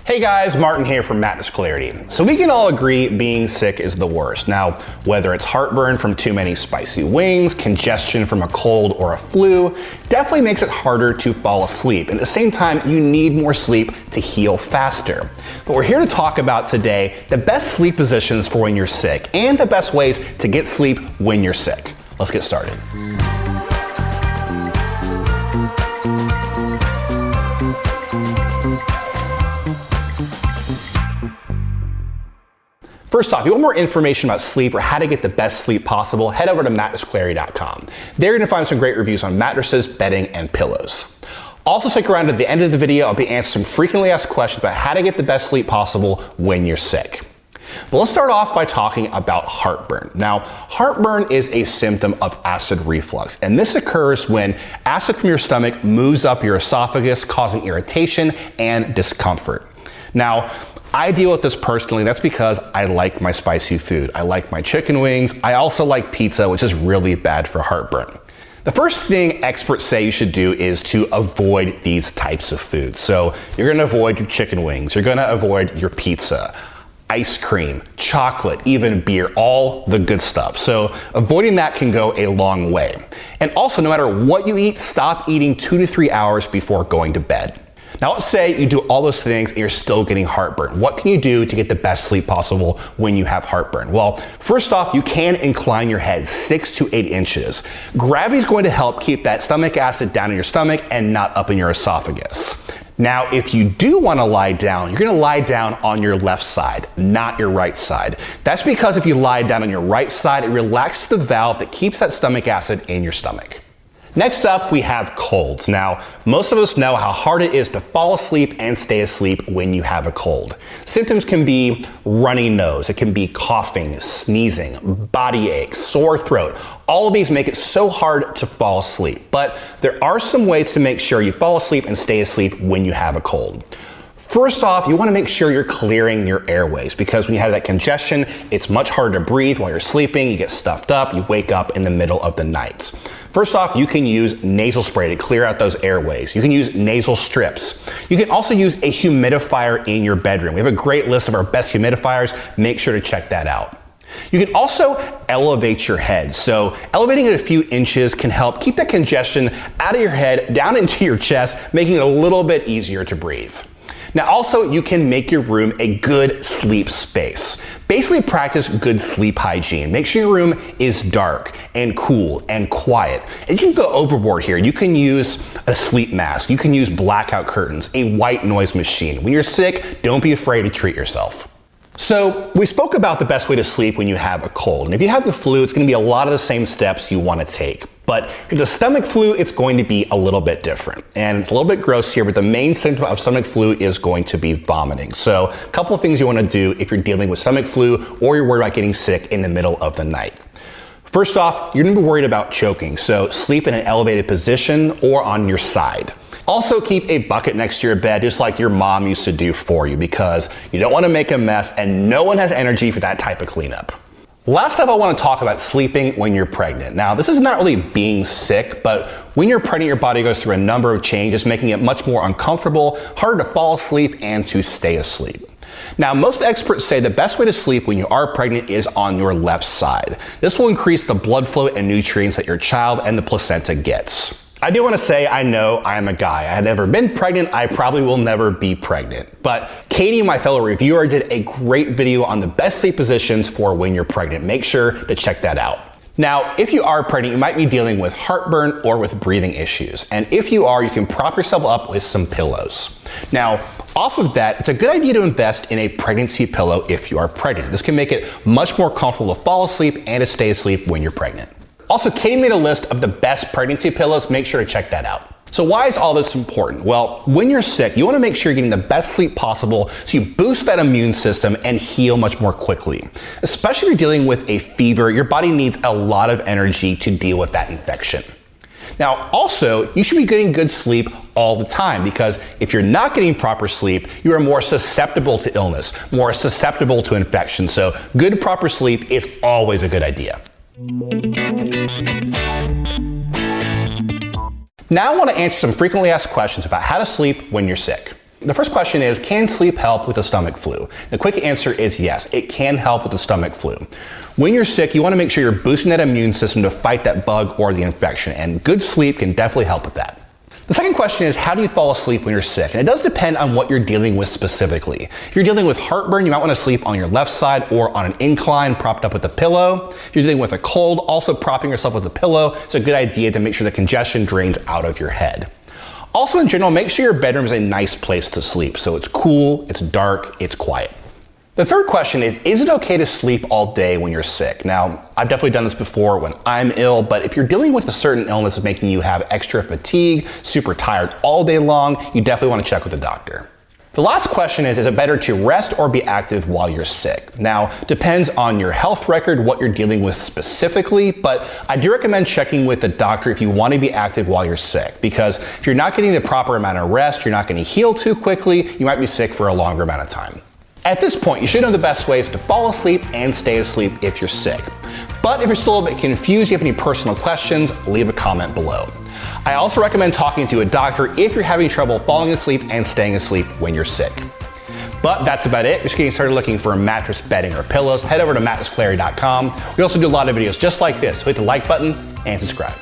Hey guys, Martin here from Mattress. So we can all agree being sick is the worst. Now, whether it's heartburn from too many spicy wings, congestion from a cold or a flu, definitely makes it harder to fall asleep. And at the same time, you need more sleep to heal faster. But we're here to talk about today the best sleep positions for when you're sick and the best ways to get sleep when you're sick. Let's get started. First off, if you want more information about sleep or how to get the best sleep possible, head over to mattressclarity.com. There you're going to find some great reviews on mattresses, bedding, and pillows. Also stick around at the end of the video. I'll be answering some frequently asked questions about how to get the best sleep possible when you're sick. But let's start off by talking about heartburn. Now, heartburn is a symptom of acid reflux, and this occurs when acid from your stomach moves up your esophagus, causing irritation and discomfort. Now, I deal with this personally. That's because I like my spicy food. I like my chicken wings. I also like pizza, which is really bad for heartburn. The first thing experts say you should do is to avoid these types of foods. So you're gonna avoid your chicken wings. You're gonna avoid your pizza, ice cream, chocolate, even beer, all the good stuff. So avoiding that can go a long way. And also, no matter what you eat, stop eating 2 to 3 hours before going to bed. Now let's say you do all those things and you're still getting heartburn. What can you do to get the best sleep possible when you have heartburn? Well, first off, you can incline your head 6 to 8 inches. Gravity is going to help keep that stomach acid down in your stomach and not up in your esophagus. Now, if you do want to lie down, you're going to lie down on your left side, not your right side. That's because if you lie down on your right side, it relaxes the valve that keeps that stomach acid in your stomach. Next up, we have colds. Now, most of us know how hard it is to fall asleep and stay asleep when you have a cold. Symptoms can be runny nose, it can be coughing, sneezing, body aches, sore throat. All of these make it so hard to fall asleep. But there are some ways to make sure you fall asleep and stay asleep when you have a cold. First off, you want to make sure you're clearing your airways, because when you have that congestion, it's much harder to breathe while you're sleeping. You get stuffed up, you wake up in the middle of the night. First off, you can use nasal spray to clear out those airways. You can use nasal strips. You can also use a humidifier in your bedroom. We have a great list of our best humidifiers. Make sure to check that out. You can also elevate your head. So elevating it a few inches can help keep that congestion out of your head, down into your chest, making it a little bit easier to breathe. Now also, you can make your room a good sleep space. Basically practice good sleep hygiene. Make sure your room is dark and cool and quiet. And you can go overboard here. You can use a sleep mask. You can use blackout curtains, a white noise machine. When you're sick, don't be afraid to treat yourself. So we spoke about the best way to sleep when you have a cold. And if you have the flu, it's going to be a lot of the same steps you want to take. But if the stomach flu, it's going to be a little bit different. And it's a little bit gross here, but the main symptom of stomach flu is going to be vomiting. So a couple of things you want to do if you're dealing with stomach flu or you're worried about getting sick in the middle of the night. First off, you're going to be worried about choking. So sleep in an elevated position or on your side. Also keep a bucket next to your bed, just like your mom used to do for you, because you don't want to make a mess and no one has energy for that type of cleanup. Last up, I want to talk about sleeping when you're pregnant. Now, this is not really being sick, but when you're pregnant, your body goes through a number of changes, making it much more uncomfortable, harder to fall asleep, and to stay asleep. Now, most experts say the best way to sleep when you are pregnant is on your left side. This will increase the blood flow and nutrients that your child and the placenta gets. I do want to say, I know I'm a guy. I had never been pregnant. I probably will never be pregnant. But Katie, my fellow reviewer, did a great video on the best sleep positions for when you're pregnant. Make sure to check that out. Now, if you are pregnant, you might be dealing with heartburn or with breathing issues. And if you are, you can prop yourself up with some pillows. Now, off of that, it's a good idea to invest in a pregnancy pillow if you are pregnant. This can make it much more comfortable to fall asleep and to stay asleep when you're pregnant. Also, Katie made a list of the best pregnancy pillows. Make sure to check that out. So why is all this important? Well, when you're sick, you want to make sure you're getting the best sleep possible so you boost that immune system and heal much more quickly. Especially if you're dealing with a fever, your body needs a lot of energy to deal with that infection. Now, also, you should be getting good sleep all the time, because if you're not getting proper sleep, you are more susceptible to illness, more susceptible to infection. So good proper sleep is always a good idea. Now I want to answer some frequently asked questions about how to sleep when you're sick. The first question is, can sleep help with the stomach flu? The quick answer is yes, it can help with the stomach flu. When you're sick, you want to make sure you're boosting that immune system to fight that bug or the infection, and good sleep can definitely help with that. The second question is, how do you fall asleep when you're sick? And it does depend on what you're dealing with specifically. If you're dealing with heartburn, you might want to sleep on your left side or on an incline, propped up with a pillow. If you're dealing with a cold, also propping yourself with a pillow. It's a good idea to make sure the congestion drains out of your head. Also, in general, make sure your bedroom is a nice place to sleep. So it's cool, it's dark, it's quiet. The third question is it okay to sleep all day when you're sick? Now, I've definitely done this before when I'm ill, but if you're dealing with a certain illness that's making you have extra fatigue, super tired all day long, you definitely want to check with a doctor. The last question is it better to rest or be active while you're sick? Now, depends on your health record, what you're dealing with specifically, but I do recommend checking with a doctor if you want to be active while you're sick, because if you're not getting the proper amount of rest, you're not going to heal too quickly, you might be sick for a longer amount of time. At this point, you should know the best ways to fall asleep and stay asleep if you're sick. But if you're still a bit confused, you have any personal questions, leave a comment below. I also recommend talking to a doctor if you're having trouble falling asleep and staying asleep when you're sick. But that's about it. If you're just getting started looking for a mattress, bedding, or pillows, head over to mattressclarity.com. We also do a lot of videos just like this, so hit the like button and subscribe.